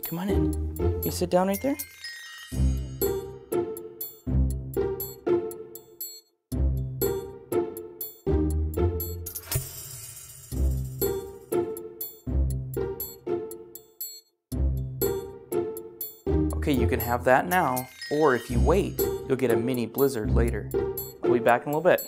come on in. You sit down right there. Okay, you can have that now, or if you wait, you'll get a mini blizzard later. I'll be back in a little bit.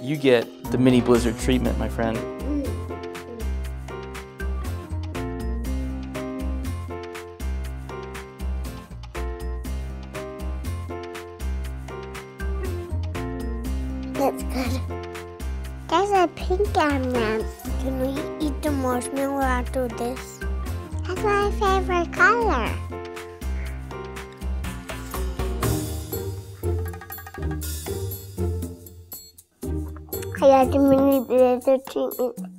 You get the mini blizzard treatment, my friend. That's good. There's a pink M&M. Can we eat the marshmallow after this? That's my favorite color. I got the mini blizzard treatment.